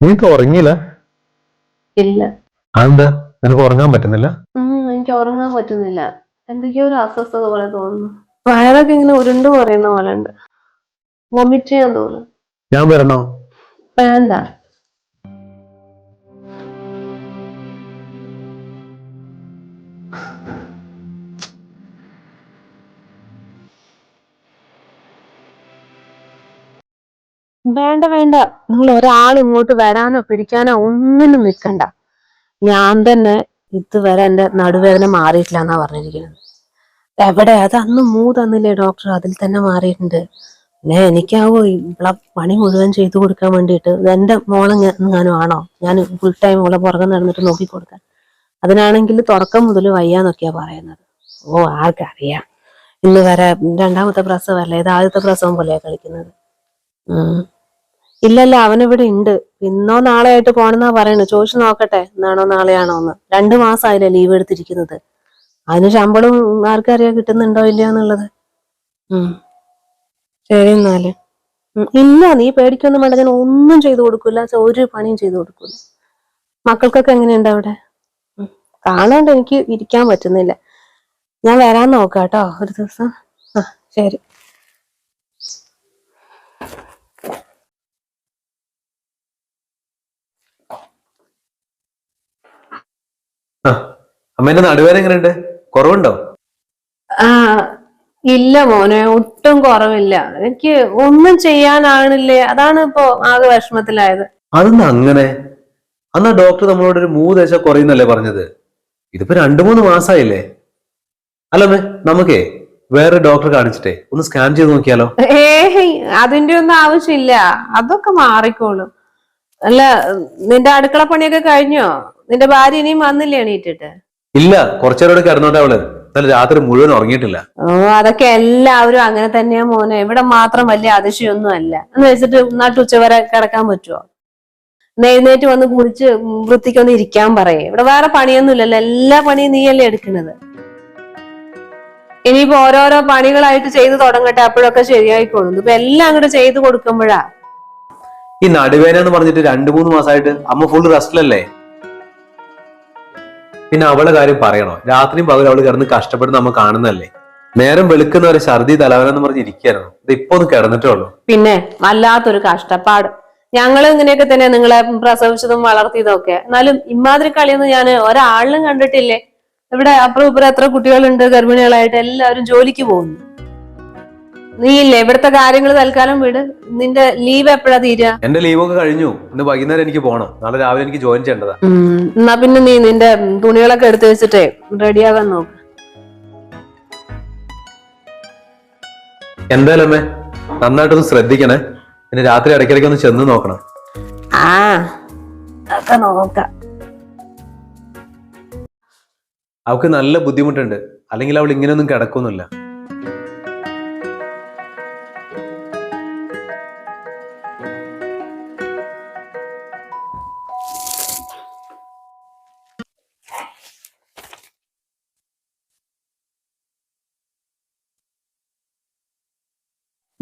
നിനക്ക് ഉറങ്ങിയില്ല? ഇല്ല. അതെന്താ? നിനക്ക് ഉറങ്ങാൻ പറ്റുന്നില്ല? എനിക്ക് ഉറങ്ങാൻ പറ്റുന്നില്ല. എന്തൊക്കെയോ ഒരു അസ്വസ്ഥത പോലെ തോന്നുന്നു. വയറൊക്കെ ഇങ്ങനെ ഉരുണ്ടു പറയുന്ന പോലെ ഉണ്ട്. വൊമിറ്റ് ചെയ്യാൻ തോന്നുന്നു. ഞാൻ വരണോ? വേണ്ട. വേണ്ട വേണ്ട, നിങ്ങൾ ഒരാൾ ഇങ്ങോട്ട് വരാനോ പിടിക്കാനോ ഒന്നിനും നിൽക്കണ്ട. ഞാൻ തന്നെ ഇതുവരെ എന്റെ നടുവേദന മാറിയിട്ടില്ല എന്നാ പറഞ്ഞിരിക്കുന്നത്. എവിടെ അത് അന്ന് തന്നില്ലേ ഡോക്ടർ, അതിൽ തന്നെ മാറിയിട്ടുണ്ട്. പിന്നെ എനിക്കാവോ ഇവിടെ പണി മുഴുവൻ ചെയ്തു കൊടുക്കാൻ വേണ്ടിയിട്ട്? എന്റെ മോളെ ഞാനും ആണോ ഞാൻ ഫുൾ ടൈം മോളെ പുറകെ നടന്നിട്ട് നോക്കി കൊടുക്കാൻ? അതിനാണെങ്കിൽ തുടക്കം മുതൽ വയ്യാന്നൊക്കെയാ പറയുന്നത്. ഓ, ആർക്കറിയാം. ഇന്ന് വരെ രണ്ടാമത്തെ പ്രസവമല്ലേ, ഇത് ആദ്യത്തെ പ്രസവം പോലെയാ കളിക്കുന്നത്. ഇല്ലല്ല, അവനിവിടെ ഉണ്ട്. ഇന്നോ നാളെ ആയിട്ട് പോണെന്നാ പറയുന്നത്. ചോദിച്ചു നോക്കട്ടെ ഇന്നാണോ നാളെയാണോ എന്ന്. 2 മാസമായില്ലേ ലീവ് എടുത്തിരിക്കുന്നത്. അതിന് ശമ്പളം ആർക്കറിയാം കിട്ടുന്നുണ്ടോ ഇല്ലയോന്നുള്ളത്. ശരി എന്നാല്. ഇല്ല, നീ പേടിക്കൊന്നും വേണ്ട. ഞാൻ ഒന്നും ചെയ്തു കൊടുക്കൂല, ഒരു പണിയും ചെയ്തു കൊടുക്കൂല. മക്കൾക്കൊക്കെ എങ്ങനെയുണ്ട് അവിടെ? കാണാണ്ട് എനിക്ക് ഇരിക്കാൻ പറ്റുന്നില്ല. ഞാൻ വരാൻ നോക്കാം കേട്ടോ ഒരു ദിവസം. ശരി. അമ്മേന്റെ നടുവേദന എങ്ങനെയുണ്ട്? കുറവുണ്ടോ? ഇല്ല മോനെ, ഒട്ടും കുറവില്ല. എനിക്ക് ഒന്നും ചെയ്യാനാകണില്ലേ, അതാണ് ഇപ്പോ ആകെ വിഷമത്തിലായത്. അതെന്താ അങ്ങനെ? അന്നാ ഡോക്ടർ നമ്മളോട് ഒരു 3 ദശ കുറയുന്നല്ലേ പറഞ്ഞത്? ഇതിപ്പോ 2-3 മാസമായില്ലേ? അല്ലമ്മേ, നമുക്കേ വേറെ ഡോക്ടറെ കാണിച്ചിട്ടേ ഒന്ന് സ്കാൻ ചെയ്ത് നോക്കിയാലോ? അതിന്റെ ഒന്നും ആവശ്യമില്ല, അതൊക്കെ മാറിക്കോളും. അല്ല, നിന്റെ അടുക്കള പണിയൊക്കെ കഴിഞ്ഞോ? നിന്റെ ഭാര്യ ഇനിയും വന്നില്ലേ എണീറ്റിട്ട്? ഇല്ല, കുറച്ചേരോടെ കിടന്നോട്ടെ അവള്. എന്നാലും രാത്രി മുഴുവൻ ഉറങ്ങിയിട്ടില്ല. അതൊക്കെ എല്ലാവരും അങ്ങനെ തന്നെയാ മോനെ. ഇവിടെ മാത്രം വലിയ അതിശയൊന്നും അല്ല എന്ന് വെച്ചിട്ട് നട്ടുച്ചവരെ കിടക്കാൻ പറ്റുമോ? എഴുന്നേറ്റ് വന്ന് കുളിച്ച് വൃത്തിക്കൊന്ന് ഇരിക്കാൻ പറയേ. ഇവിടെ വേറെ പണിയൊന്നും ഇല്ലല്ലോ, എല്ലാ പണിയും നീയല്ലേ എടുക്കുന്നത്. ഇനിയിപ്പോ ഓരോരോ പണികളായിട്ട് ചെയ്തു തുടങ്ങട്ടെ, അപ്പോഴൊക്കെ ശരിയായിക്കോളും. ഇപ്പൊ എല്ലാം അങ്ങോട്ട് ചെയ്തു കൊടുക്കുമ്പോഴാ. ഈ നടുവേന എന്ന് പറഞ്ഞിട്ട് 2-3 മാസമായിട്ട് അമ്മ ഫുൾ റെസ്റ്റിലല്ലേ? പിന്നെ അവളെ കാര്യം പറയണോ? രാത്രിയും പകലും അവള് കിടന്ന് കഷ്ടപ്പെട്ട് നമ്മൾ കാണുന്നല്ലേ. നേരം വെളുക്കുന്നവരെ ഛർദി തലവേന എന്ന് പറഞ്ഞ് ഇരിക്കായിരുന്നു. ഇത് ഇപ്പൊ ഒന്ന് കിടന്നിട്ടേ ഉള്ളൂ. പിന്നെ വല്ലാത്തൊരു കഷ്ടപ്പാട്. ഞങ്ങൾ ഇങ്ങനെയൊക്കെ തന്നെ നിങ്ങളെ പ്രസവിച്ചതും വളർത്തിയതും ഒക്കെ. എന്നാലും ഇമാതിരി കളിയൊന്നും ഞാൻ ഒരാളിനും കണ്ടിട്ടില്ലേ. ഇവിടെ അപ്പുറം ഇപ്പുറം എത്ര കുട്ടികളുണ്ട് ഗർഭിണികളായിട്ട്, എല്ലാവരും ജോലിക്ക് പോകുന്നു. നീ ഇല്ലേ ഇവിടുത്തെ കാര്യങ്ങൾ തൽക്കാലം വിട്. നിന്റെ ലീവ് എപ്പോഴാ തീരുക? എന്റെ ലീവൊക്കെ കഴിഞ്ഞു. ഇന്ന് വൈകുന്നേരം എനിക്ക് പോകണം. നാളെ രാവിലെ എനിക്ക് ജോയിൻ ചെയ്യേണ്ടതാ. എന്നാ പിന്നെ നീ നിന്റെ തുണികളൊക്കെ എടുത്തു വെച്ചിട്ടേ റെഡിയാകാൻ നോക്ക്. എന്തായാലും അമ്മേ നന്നായിട്ടൊന്ന് ശ്രദ്ധിക്കണേ. പിന്നെ രാത്രി ഇടയ്ക്കിടയ്ക്ക് ഒന്ന് ചെന്ന് നോക്കണം. ഒക്കെ നോക്കാം. അവൾക്ക് നല്ല ബുദ്ധിമുട്ടുണ്ട്. അല്ലെങ്കിൽ അവൾ ഇങ്ങനെയൊന്നും കിടക്കൊന്നുമില്ല.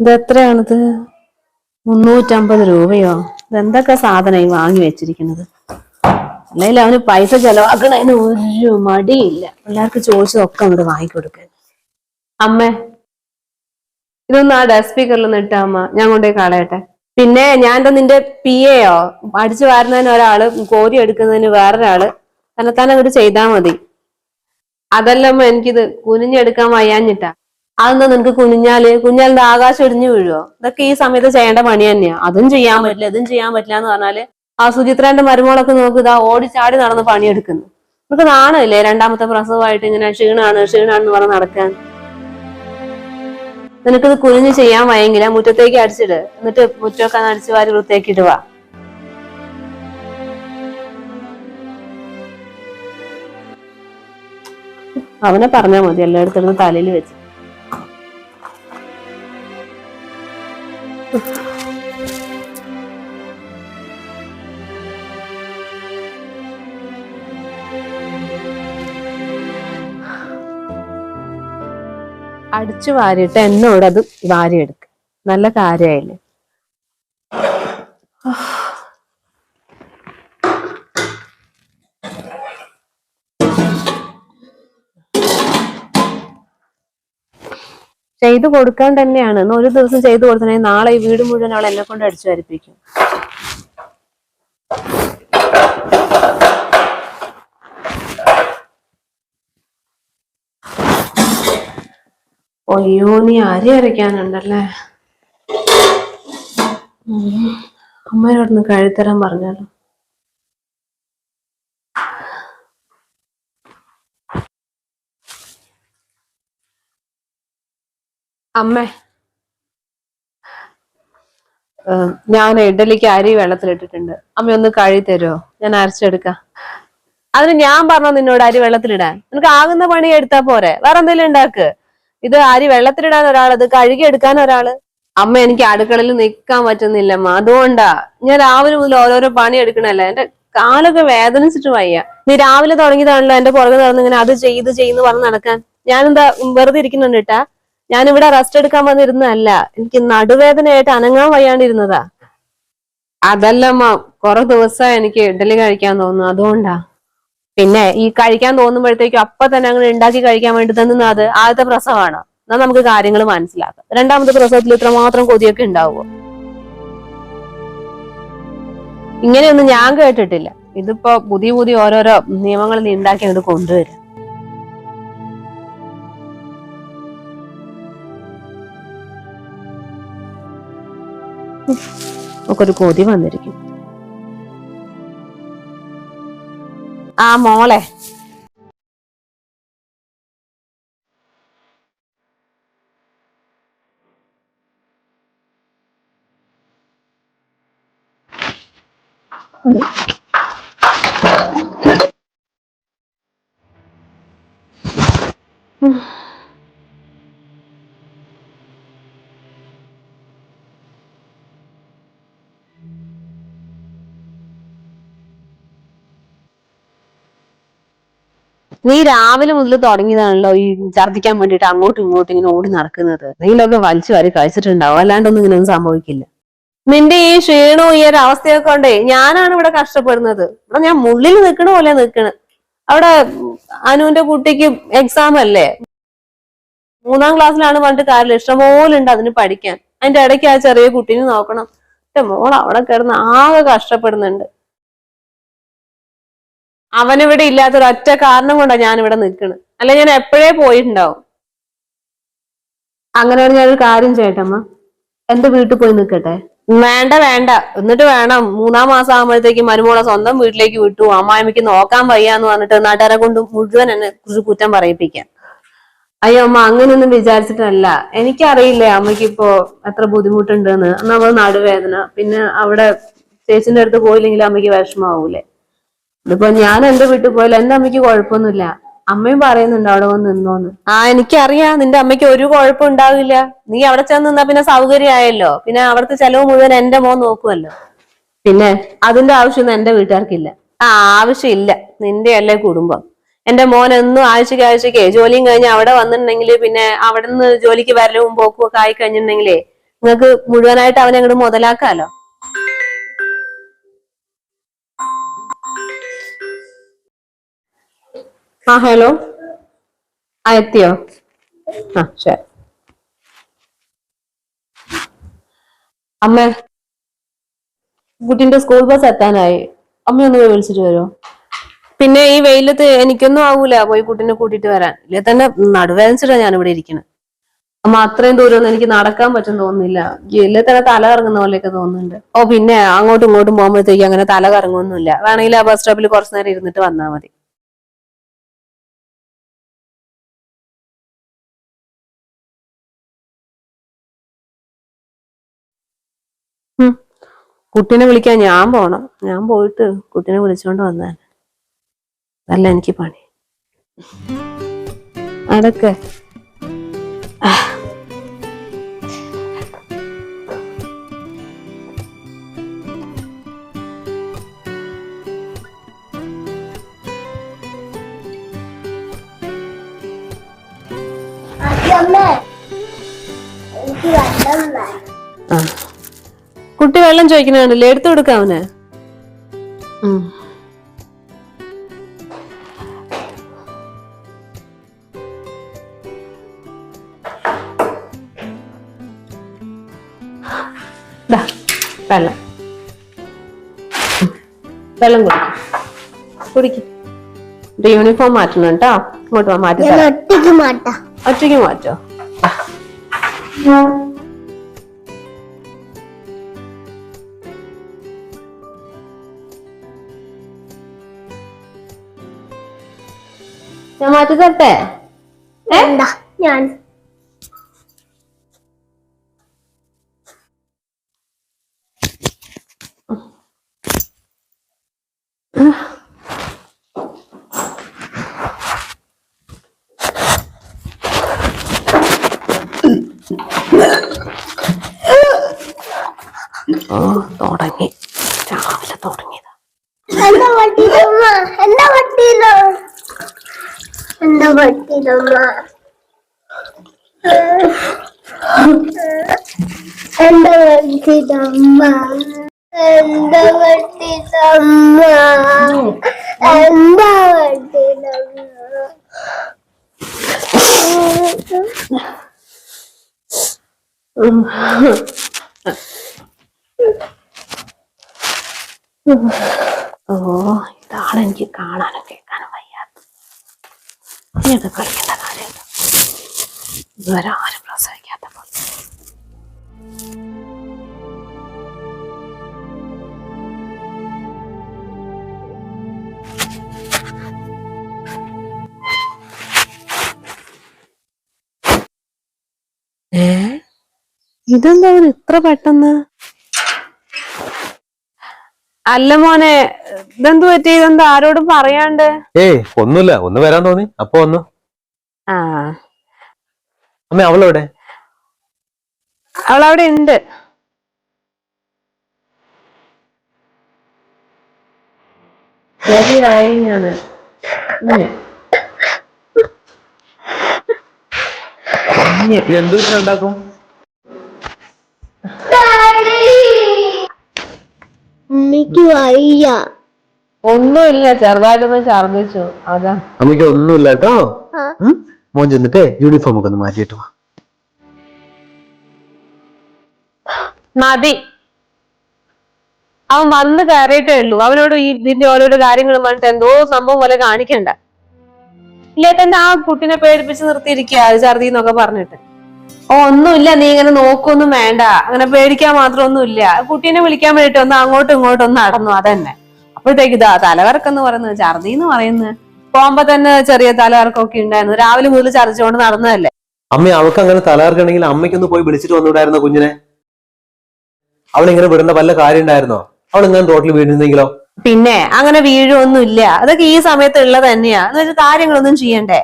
ഇത് എത്രയാണിത്? 350 രൂപയോ? ഇതെന്തൊക്കെ സാധനമായി വാങ്ങി വെച്ചിരിക്കുന്നത്? അല്ലെങ്കിൽ അവന് പൈസ ചെലവാക്കണതിന് ഒരു മടിയില്ല. പിള്ളേർക്ക് ചോദിച്ചതൊക്കെ അങ്ങോട്ട് വാങ്ങിക്കൊടുക്കാൻ. അമ്മേ, ഇതൊന്ന് ആ ഡെസ്ക് സ്പീക്കറിലൊന്ന് ഇട്ടാ അമ്മ, ഞാൻ കൊണ്ടുപോയി കളയട്ടെ. പിന്നെ ഞാൻ നിന്റെ PA അടിച്ചു വാരുന്നതിന് ഒരാള്, കോരി എടുക്കുന്നതിന് വേറൊരാള്, തന്നെ അങ്ങോട്ട് ചെയ്താൽ മതി. അതല്ലമ്മ, എനിക്കിത് കുനിഞ്ഞെടുക്കാൻ വയ്യാഞ്ഞിട്ടാ. അതെന്താ നിനക്ക് കുഞ്ഞാലിന്റെ ആകാശം ഇടിഞ്ഞു വീഴുവോ? ഇതൊക്കെ ഈ സമയത്ത് ചെയ്യേണ്ട പണി തന്നെയാ. അതും ചെയ്യാൻ പറ്റില്ല ഇതും ചെയ്യാൻ പറ്റില്ല എന്ന് പറഞ്ഞാല് ആ സുചിത്രന്റെ മരുമോളൊക്കെ നോക്കുക, ഓടിച്ചാടി നടന്ന് പണിയെടുക്കുന്നു. നിനക്ക് നാണമില്ലേ? രണ്ടാമത്തെ പ്രസവമായിട്ട് ഇങ്ങനെ ക്ഷീണാണെന്ന് പറഞ്ഞ് നടക്കാൻ. നിനക്കിത് കുനിഞ്ഞ് ചെയ്യാൻ വയ്യെങ്കില മുറ്റത്തേക്ക് അടിച്ചിട്. എന്നിട്ട് മുറ്റമൊക്കെ അടിച്ചു വാരി വൃത്തിയാക്കിയിട്ട് വാ. അവനെ പറഞ്ഞാൽ മതി എല്ലായിടത്തും തലയിൽ വെച്ച്. അടിച്ചു വാരിയിട്ട് എന്നോട് അത് വാരിയെടുക്ക. നല്ല കാര്യമായില്ലേ? ചെയ്തു കൊടുക്കാൻ തന്നെയാണ്. ഇന്ന് ഒരു ദിവസം ചെയ്തു കൊടുത്തേ നാളെ ഈ വീട് മുഴുവൻ അവൾ എന്നെ കൊണ്ട് അടിച്ചു വരിപ്പിക്കും. അയ്യോ, നീ അരി അരയ്ക്കാനുണ്ടല്ലേ? അമ്മയോടൊന്ന് കഴുത്തരാൻ പറഞ്ഞാലോ? അമ്മേ, ഞാൻ ഇഡലിക്ക് അരി വെള്ളത്തിലിട്ടിട്ടുണ്ട്. അമ്മ ഒന്ന് കഴുകി തരുമോ? ഞാൻ അരച്ചെടുക്കാം. അതിന് ഞാൻ പറഞ്ഞോ നിന്നോട് അരി വെള്ളത്തിലിടാൻ? നിനക്ക് ആകുന്ന പണി എടുത്താ പോരെ, വേറെ എന്തെങ്കിലും ഉണ്ടാക്ക്. ഇത് അരി വെള്ളത്തിലിടാൻ ഒരാൾ, അത് കഴുകി എടുക്കാൻ ഒരാള്. അമ്മ, എനിക്ക് അടുക്കളയിൽ നിൽക്കാൻ പറ്റുന്നില്ലമ്മ, അതുകൊണ്ടാ. ഞാൻ രാവിലെ മുതൽ ഓരോരോ പണി എടുക്കണല്ലേ, എന്റെ കാലൊക്കെ വേദനിച്ചിട്ട് വയ്യ. നീ രാവിലെ തുടങ്ങിയതാണല്ലോ എന്റെ പുറകെ നടന്ന് ഇങ്ങനെ അത് ചെയ്യുന്നു പറഞ്ഞ് നടക്കാൻ. ഞാനെന്താ വെറുതെ ഇരിക്കുന്നുണ്ട് കേട്ടാ? ഞാനിവിടെ റെസ്റ്റ് എടുക്കാൻ വന്നിരുന്നതല്ല, എനിക്ക് നടുവേദനയായിട്ട് അനങ്ങാൻ വയ്യാണ്ടിരുന്നതാ. അതല്ലമ്മ, കുറെ ദിവസമായി എനിക്ക് ഇഡലി കഴിക്കാൻ തോന്നുന്നു, അതുകൊണ്ടാ. പിന്നെ ഈ കഴിക്കാൻ തോന്നുമ്പോഴത്തേക്കും അപ്പൊ തന്നെ അങ്ങനെ ഉണ്ടാക്കി കഴിക്കാൻ വേണ്ടി തന്നെ അത് ആദ്യത്തെ പ്രസവമാണോ? എന്നാൽ നമുക്ക് കാര്യങ്ങൾ മനസ്സിലാക്കാം. രണ്ടാമത്തെ പ്രസവത്തിൽ ഇത്രമാത്രം കൊതിയൊക്കെ ഉണ്ടാവുമോ? ഇങ്ങനെയൊന്നും ഞാൻ കേട്ടിട്ടില്ല. ഇതിപ്പോ പുതിയ പുതിയ ഓരോരോ നിയമങ്ങൾ നീ ഉണ്ടാക്കി അത് കൊണ്ടുവരും. ഒക്കെ ഒരു കൊതി വന്നിരിക്കും. ആ മോളെ, നീ രാവിലെ മുതൽ തുടങ്ങിയതാണല്ലോ ഈ ഛർദ്ദിക്കാൻ വേണ്ടിട്ട് അങ്ങോട്ടും ഇങ്ങോട്ടും ഇങ്ങനെ ഓടി നടക്കുന്നത്. നീലൊക്കെ വലിച്ചു വാരി കഴിച്ചിട്ടുണ്ടാവും, അല്ലാണ്ടൊന്നും ഇങ്ങനെയൊന്നും സംഭവിക്കില്ല. നിന്റെ ഈ ക്ഷീണവും ഈ ഒരു അവസ്ഥയൊക്കെ കൊണ്ടേ ഞാനാണ് ഇവിടെ കഷ്ടപ്പെടുന്നത്. ഇവിടെ ഞാൻ മുള്ളിൽ നിൽക്കണ പോലെ നിൽക്കണ്. അവിടെ അനുവിന്റെ കുട്ടിക്ക് എക്സാം അല്ലേ, 3ാം ക്ലാസ്സിലാണ് പറഞ്ഞിട്ട് കാര്യമില്ല. ഇഷ്ടംപോലെ ഉണ്ട് അതിന് പഠിക്കാൻ. അതിന്റെ ഇടയ്ക്ക് ആ ചെറിയ കുട്ടീനെ നോക്കണം. എന്റെ മോൾ അവിടെ കിടന്ന് ആകെ കഷ്ടപ്പെടുന്നുണ്ട്. അവനിവിടെ ഇല്ലാത്തൊരൊറ്റ കാരണം കൊണ്ടാണ് ഞാൻ ഇവിടെ നിൽക്കുന്നത്, അല്ലെ ഞാൻ എപ്പോഴേ പോയിട്ടുണ്ടാവും. അങ്ങനെ ഞാനൊരു കാര്യം ചെയ്യട്ടമ്മ, എന്റെ വീട്ടിൽ പോയി നിൽക്കട്ടെ? വേണ്ട വേണ്ട, എന്നിട്ട് വേണം 3ാം മാസം ആകുമ്പോഴത്തേക്ക് മരുമോളെ സ്വന്തം വീട്ടിലേക്ക് വിട്ടു, അമ്മായിമ്മയ്ക്ക് നോക്കാൻ വയ്യാന്ന് പറഞ്ഞിട്ട് നാട്ടുകാരെ കൊണ്ട് മുഴുവൻ എന്നെ കുറിച്ച് കുറ്റം പറയിപ്പിക്കാൻ. അയ്യോ അമ്മ, അങ്ങനെയൊന്നും വിചാരിച്ചിട്ടല്ല. എനിക്കറിയില്ലേ അമ്മയ്ക്ക് ഇപ്പോ എത്ര ബുദ്ധിമുട്ടുണ്ടെന്ന്. നമ്മൾ നടുവേദന, പിന്നെ അവിടെ ചേച്ചിന്റെ അടുത്ത് പോയില്ലെങ്കിൽ അമ്മയ്ക്ക് വിഷമാവൂലേ? ഇതിപ്പോ ഞാൻ എന്റെ വീട്ടിൽ പോയാലും എന്റെ അമ്മയ്ക്ക് കുഴപ്പമൊന്നുമില്ല. അമ്മയും പറയുന്നുണ്ട് അവിടെ വന്ന് നിന്നോന്ന്. എനിക്കറിയാം നിന്റെ അമ്മയ്ക്ക് ഒരു കുഴപ്പം ഉണ്ടാവില്ല. നീ അവിടെ ചെന്ന് നിന്നാ പിന്നെ സൗകര്യമായല്ലോ. പിന്നെ അവിടുത്തെ ചെലവ് മുഴുവൻ എന്റെ മോൻ നോക്കുമല്ലോ. പിന്നെ അതിന്റെ ആവശ്യമൊന്നും എന്റെ വീട്ടുകാർക്കില്ല. ആവശ്യമില്ല, നിന്റെ അല്ലേ കുടുംബം. എന്റെ മോൻ എന്നും ആഴ്ചക്ക് ജോലിയും കഴിഞ്ഞ് അവിടെ വന്നിട്ടുണ്ടെങ്കിൽ പിന്നെ അവിടെ നിന്ന് ജോലിക്ക് വരലും പോക്കും ഒക്കെ ആയി കഴിഞ്ഞിട്ടുണ്ടെങ്കിലേ നിങ്ങൾക്ക് മുഴുവനായിട്ട് അവനെ അങ്ങോട്ട് മുതലാക്കാലോ. ഹലോ. എത്തിയോ? ശരി. അമ്മ, കുട്ടിന്റെ സ്കൂൾ ബസ് എത്താനായി. അമ്മയൊന്ന് പോയി വിളിച്ചിട്ട് വരുമോ? പിന്നെ ഈ വെയിലത്ത് എനിക്കൊന്നും ആവൂല പോയി കുട്ടീനെ കൂട്ടിട്ട് വരാൻ. ഇല്ലേ തന്നെ നടുവേദനിച്ചിട്ടാ ഞാൻ ഇവിടെ ഇരിക്കുന്നത്. അമ്മ, അത്രയും ദൂരമൊന്നും എനിക്ക് നടക്കാൻ പറ്റും തോന്നുന്നില്ല. ഇല്ലേ തന്നെ തല കറങ്ങുന്ന പോലെയൊക്കെ തോന്നുന്നുണ്ട്. പിന്നെ അങ്ങോട്ടും ഇങ്ങോട്ടും പോകുമ്പോഴത്തേക്ക് അങ്ങനെ തല കറങ്ങുമൊന്നുമില്ല. വേണമെങ്കിൽ ആ ബസ് സ്റ്റോപ്പിൽ കുറച്ചു നേരം ഇരുന്നിട്ട് വന്നാൽ മതി. കുട്ടീനെ വിളിക്കാൻ ഞാൻ പോണം. ഞാൻ പോയിട്ട് കുട്ടീനെ വിളിച്ചോണ്ട് വന്നാൽ അതല്ല എനിക്ക് പണി. അതൊക്കെ കുട്ടി വെള്ളം ചോദിക്കണല്ലേ, എടുത്തു കൊടുക്ക അവന്. ദാ വെള്ളം വെള്ളം കുടിക്കും. യൂണിഫോം മാറ്റണം കേട്ടോ. ഇങ്ങോട്ട് മാറ്റി ഒറ്റയ്ക്ക് മാറ്റോ? ഞാൻ മാറ്റി തരട്ടെ? ഞാൻ തുടങ്ങി, രാവിലെ തുടങ്ങിയതാ. എന്താ പറ്റിയില്ലമ്മ? എന്താ പറ്റിയില്ല? എന്താ പറ്റിയില്ലമ്മ? എന്താ പറ്റിയില്ലമ്മ? എന്താ പറ്റിയില്ലമ്മ? എന്താ പറ്റിയില്ലമ്മ? ഓ, ഇതാണ് എനിക്ക് കാണാനും കേൾക്കാനും വയ്യാത്ത. ഇനിയൊക്കെ കളിക്കേണ്ട കാര്യമുണ്ടോ? ഇതുവരെ ആരും പ്രസവിക്കാത്ത പോലെ. ഇതെന്താ ഇത്ര പെട്ടെന്ന്? അല്ല മോനെ, ഇതെന്ത് പറ്റി? ഇതെന്താ ആരോടും പറയാണ്ട്? ഒന്നുമില്ല, ഒന്ന് വരാൻ തോന്നി അപ്പൊ വന്നു. ആ, അമ്മ അവളെവിടെ? അവളവിടെ ഉണ്ട്. ഞാന് എന്ത് ഉണ്ടാക്കും? ഉമ്മയ്ക്ക് വയ്യ. ഒന്നുമില്ല, ചെറുതായിട്ടൊന്ന് ഛർദിച്ചു, അതാ. അമ്മയ്ക്ക് ഒന്നുമില്ല കേട്ടോ. മോൻ ചെന്നിട്ടേ യൂണിഫോം ഒക്കെ ഒന്ന് മാറ്റിയിട്ട് വാ. മതി, അവൻ വന്ന് കയറിയിട്ടേ ഉള്ളൂ. അവനോട് ഈ ഇതിന്റെ ഓരോരോ കാര്യങ്ങളും പറഞ്ഞിട്ട് എന്തോ സംഭവം പോലെ കാണിക്കണ്ട. ഇല്ലേ തന്നെ ആ കുട്ടിനെ പേടിപ്പിച്ച് നിർത്തിയിരിക്കുക, ഛർദി എന്നൊക്കെ പറഞ്ഞിട്ട്. ഒന്നുമില്ല, നീ ഇങ്ങനെ നോക്കൊന്നും വേണ്ട, അങ്ങനെ പേടിക്കാൻ മാത്രമൊന്നുമില്ല. കുട്ടീനെ വിളിക്കാൻ വേണ്ടിട്ട് ഒന്ന് അങ്ങോട്ടും ഇങ്ങോട്ടും ഒന്ന് നടന്നു, അതന്നെ. അപ്പോഴത്തേക്ക് ഇതാ തലകറക്കെന്ന് പറയുന്നത്, ഛർദി എന്ന് പറയുന്നത്. പോകുമ്പോ തന്നെ ചെറിയ തലകറക്കമൊക്കെ ഉണ്ടായിരുന്നു. രാവിലെ മുതൽ ഛർദിച്ചുകൊണ്ട് നടന്നതല്ലേ. അമ്മ, അവൾക്ക് അങ്ങനെ തലകറക്കണമെങ്കിൽ അമ്മയ്ക്കൊന്ന് പോയി വിളിച്ചിട്ട് വന്നുകൂടായിരുന്നോ കുഞ്ഞിനെ? അവളിങ്ങനെ വിടേണ്ട വല്ല കാര്യം ഉണ്ടായിരുന്നോ? അവൾ ഇങ്ങനെ റോട്ടിൽ വീഴുന്നെങ്കിലോ? പിന്നെ അങ്ങനെ വീഴൊന്നുമില്ല, അതൊക്കെ ഈ സമയത്ത് ഉള്ളത് തന്നെയാ. എന്ന് വെച്ചാൽ കാര്യങ്ങളൊന്നും ചെയ്യണ്ടേ?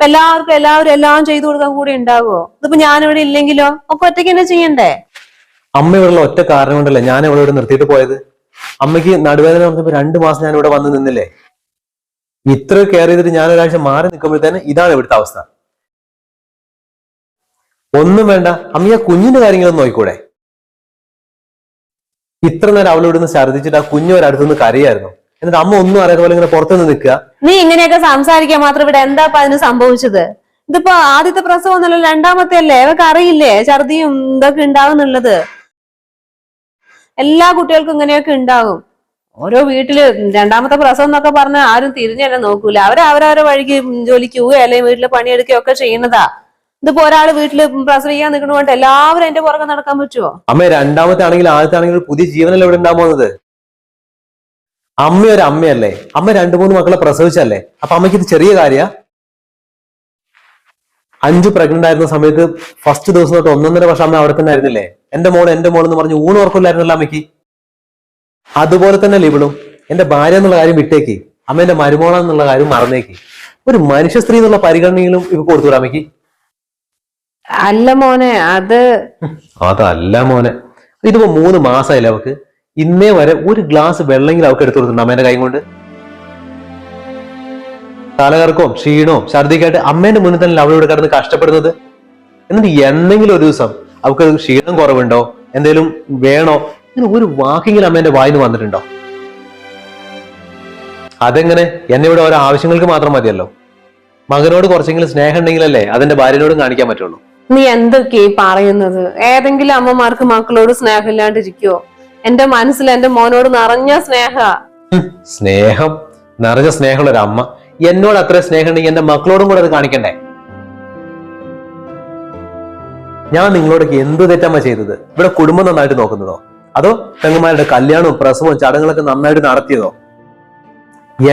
എല്ലാവർക്കും എല്ലാം ചെയ്തു കൊടുക്കാൻ കൂടി ഉണ്ടാകുമോ? ഇതിപ്പോ ഞാനിവിടെ ഇല്ലെങ്കിലോ? ഒക്കെ ഒറ്റയ്ക്ക് തന്നെ ചെയ്യണ്ടേ? അമ്മ ഇവിടെയുള്ള ഒറ്റ കാരണം കൊണ്ടല്ലേ ഞാൻ ഇവിടെ നിർത്തിയിട്ട് പോയത്. അമ്മയ്ക്ക് നടുവേദന വന്നപ്പോ 2 മാസം ഞാൻ ഇവിടെ വന്ന് നിന്നില്ലേ? ഇത്ര കെയർ ചെയ്തിട്ട് ഞാൻ ഒരാഴ്ച മാറി നിൽക്കുമ്പോഴത്തേന് ഇതാണ് ഇവിടുത്തെ അവസ്ഥ. ഒന്നും വേണ്ട, അമ്മ ആ കുഞ്ഞിന്റെ കാര്യങ്ങളൊന്നും നോക്കിക്കൂടെ? ഇത്ര നേരം അവൾ ഇവിടുന്ന് ഛർദ്ദിച്ചിട്ട് ആ കുഞ്ഞു ഒരടുത്തുനിന്ന് കരയായിരുന്നു. എന്നിട്ട് അമ്മ ഒന്നും അറിയാത്ത പോലെ ഇങ്ങനെ പുറത്തുനിന്ന് നിൽക്കുക. നീ ഇങ്ങനെയൊക്കെ സംസാരിക്കാൻ മാത്രം ഇവിടെ എന്താ അതിന് സംഭവിച്ചത്? ഇതിപ്പോ ആദ്യത്തെ പ്രസവം എന്നല്ല, 2ാമത്തെ അല്ലേ? അവർക്ക് അറിയില്ലേ ഛർദിയും ഇതൊക്കെ ഉണ്ടാവുന്നുള്ളത്? എല്ലാ കുട്ടികൾക്കും ഇങ്ങനെയൊക്കെ ഉണ്ടാവും. ഓരോ വീട്ടില് 2ാമത്തെ പ്രസവം എന്നൊക്കെ പറഞ്ഞാൽ ആരും തിരിഞ്ഞു തന്നെ നോക്കൂല. അവരവരെ വഴിക്ക് ജോലിക്ക് പോവുക അല്ലെങ്കിൽ വീട്ടില് പണിയെടുക്കുകയൊക്കെ ചെയ്യുന്നതാ. ഇതിപ്പോ ഒരാള് വീട്ടില് പ്രസവിക്കാൻ നിൽക്കണോണ്ട് എല്ലാവരും അതിന്റെ പുറകെ നടക്കാൻ പറ്റുമോ? അമ്മ 2ാമത്തെ ആണെങ്കിൽ ആദ്യത്തെ ആണെങ്കിൽ പുതിയ ജീവനല്ലേ ഇവിടെ ഉണ്ടാകാൻ പോകുന്നത്. അമ്മ ഒരു അമ്മയല്ലേ? അമ്മ 2-3 മക്കളെ പ്രസവിച്ചല്ലേ? അപ്പൊ അമ്മയ്ക്ക് ഇത് ചെറിയ കാര്യ? 5 പ്രഗ്നന്റ് ആയിരുന്ന സമയത്ത് ഫസ്റ്റ് ദിവസം തൊട്ട് 1.5 വർഷം അമ്മ അവിടെ തന്നെ ആയിരുന്നില്ലേ? എന്റെ മോൾ എന്ന് പറഞ്ഞ് ഊണ് ഓർക്കില്ലായിരുന്നല്ലോ അമ്മയ്ക്ക്. അതുപോലെ തന്നെ ഇവളും എന്റെ ഭാര്യ എന്നുള്ള കാര്യം വിട്ടേക്ക്, അമ്മ എന്റെ മരുമോളെന്നുള്ള കാര്യം മറന്നേക്ക്. ഒരു മനുഷ്യ സ്ത്രീ എന്നുള്ള പരിഗണനയിലും ഇവ കൊടുത്തൂടെ അമ്മയ്ക്ക്? അല്ല മോനെ, അതല്ല മോനെ, ഇതിപ്പോ 3 മാസമായില്ലേ അവക്ക്. ഇന്നേ വരെ ഒരു ഗ്ലാസ് വെള്ളമെങ്കിലും അവക്ക് എടുത്തു കൊടുത്തിട്ടുണ്ട് അമ്മേന്റെ കൈ കൊണ്ട്? തലകറക്കവും ക്ഷീണവും ഛർദിക്കായിട്ട് അമ്മേന്റെ മുന്നിൽ തന്നെ അവളിവിടെ കിടന്ന് കഷ്ടപ്പെടുന്നത്. എന്നിട്ട് എന്തെങ്കിലും ഒരു ദിവസം അവൾക്ക് ക്ഷീണം കുറവുണ്ടോ, എന്തെങ്കിലും വേണോ, ഇങ്ങനെ ഒരു വാക്കെങ്കിലും അമ്മേന്റെ വായിന്ന് വന്നിട്ടുണ്ടോ? അതെങ്ങനെ? എന്നെ ഇവിടെ ഓരോ ആവശ്യങ്ങൾക്ക് മാത്രം മതിയല്ലോ. മകനോട് കുറച്ചെങ്കിലും സ്നേഹം ഉണ്ടെങ്കിലല്ലേ അതിന്റെ ഭാര്യനോടും കാണിക്കാൻ പറ്റുള്ളൂ. നീ എന്തൊക്കെയാ ഈ പറയുന്നത്? ഏതെങ്കിലും അമ്മമാർക്ക് മക്കളോട് സ്നേഹമില്ലാണ്ടിരിക്കോ? എന്റെ മനസ്സിൽ എന്റെ മോനോട് നിറഞ്ഞ സ്നേഹ. സ്നേഹം, നിറഞ്ഞ സ്നേഹമുള്ള ഒരു അമ്മ എന്നോട് അത്ര സ്നേഹം ഉണ്ടെങ്കിൽ എന്റെ മക്കളോടും കൂടെ അത് കാണിക്കണ്ടേ? ഞാൻ നിങ്ങളോടൊക്കെ എന്ത് തെറ്റമ്മ ചെയ്തത്? ഇവിടെ കുടുംബം നന്നായിട്ട് നോക്കുന്നതോ, അതോ പെങ്ങന്മാരുടെ കല്യാണവും പ്രസവവും ചടങ്ങുകളൊക്കെ നന്നായിട്ട് നടത്തിയതോ?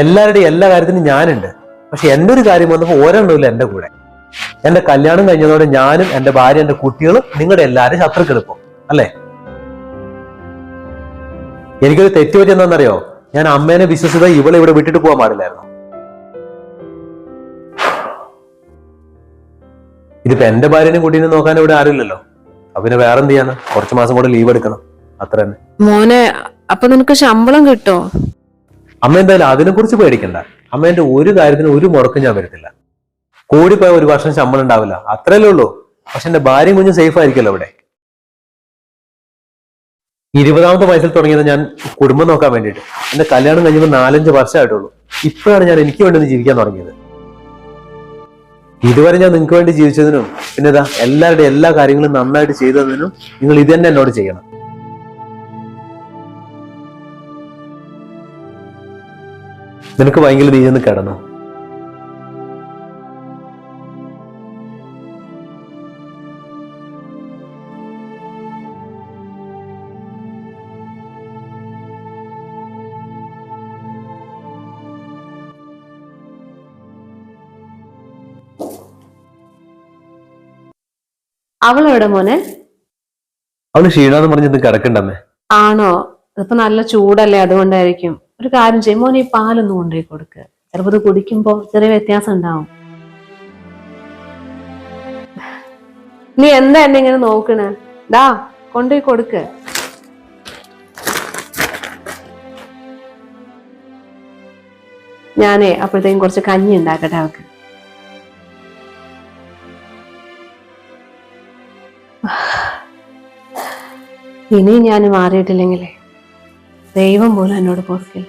എല്ലാവരുടെയും എല്ലാ കാര്യത്തിനും ഞാനുണ്ട്. പക്ഷെ എന്റെ ഒരു കാര്യം വന്നപ്പോൾ ഒരെണ്ണമില്ല എന്റെ കൂടെ. എന്റെ കല്യാണം കഴിഞ്ഞതോടെ ഞാനും എന്റെ ഭാര്യ എന്റെ കുട്ടികളും നിങ്ങളുടെ എല്ലാവരും ശത്രുക്കളിപ്പോ അല്ലേ? എനിക്കൊരു തെറ്റ് പറ്റിയെന്നറിയോ? ഞാൻ അമ്മേനെ വിശ്വസിത ഇവളെ ഇവിടെ വിട്ടിട്ട് പോകാൻ പാടില്ലായിരുന്നു. ഇതിപ്പോ എന്റെ ഭാര്യനെയും കുട്ടീനെ നോക്കാൻ ഇവിടെ ആരുമില്ലല്ലോ. അപ്പൊ പിന്നെ വേറെന്ത് ചെയ്യാനാ? കുറച്ചു മാസം കൂടെ ലീവ് എടുക്കണം, അത്ര തന്നെ. മോനെ, അപ്പൊ നിനക്ക് ശമ്പളം കിട്ടോ? അമ്മ എന്തായാലും അതിനെ കുറിച്ച് പേടിക്കണ്ട. അമ്മേന്റെ ഒരു കാര്യത്തിന് ഒരു മുടക്കം ഞാൻ വരുത്തില്ല. കൂടിപ്പോയ ഒരു വർഷം ശമ്പളം ഉണ്ടാവില്ല, അത്രയല്ലേ ഉള്ളൂ. പക്ഷെ എന്റെ ഭാര്യയും കുഞ്ഞും സേഫ് ആയിരിക്കല്ലോ ഇവിടെ. 20ാമത്തെ വയസ്സിൽ തുടങ്ങിയത് ഞാൻ കുടുംബം നോക്കാൻ വേണ്ടിയിട്ട്. എന്റെ കല്യാണം കഴിഞ്ഞപ്പോൾ 4-5 വർഷമായിട്ടുള്ളൂ. ഇപ്പോഴാണ് ഞാൻ എനിക്ക് വേണ്ടി ഒന്ന് ജീവിക്കാൻ തുടങ്ങിയത്. ഇതുവരെ ഞാൻ നിങ്ങൾക്ക് വേണ്ടി ജീവിച്ചതിനും പിന്നെ ഇതാ എല്ലാവരുടെയും എല്ലാ കാര്യങ്ങളും നന്നായിട്ട് ചെയ്തതിനും നിങ്ങൾ ഇത് തന്നെ എന്നോട് ചെയ്യണം. നിനക്ക് ഭയങ്കര നീയൊന്ന് കിടന്നു. അവളെവിടെ മോനെ? അവള് ക്ഷീണമെന്ന് പറഞ്ഞത് കിടക്കണ്ടമ്മേ. ആണോ? ഇതിപ്പോ നല്ല ചൂടല്ലേ, അതുകൊണ്ടായിരിക്കും. ഒരു കാര്യം ചെയ്യും, മോനെ ഈ പാലൊന്നും കൊണ്ടുപോയി കൊടുക്ക്. ചിലപ്പോ ഇത് കുടിക്കുമ്പോ ചെറിയ വ്യത്യാസം ഉണ്ടാവും. നീ എന്താ എന്നെ ഇങ്ങനെ നോക്കണേ? ദാ കൊണ്ടുപോയി കൊടുക്ക്. ഞാനേ അപ്പോഴത്തേക്കും കുറച്ച് കഞ്ഞി ഉണ്ടാക്കട്ടെ അവൾക്ക്. ഇനി ഞാൻ മാറിയിട്ടില്ലെങ്കിലേ ദൈവം പോലും എന്നോട് പൊറുക്കില്ല.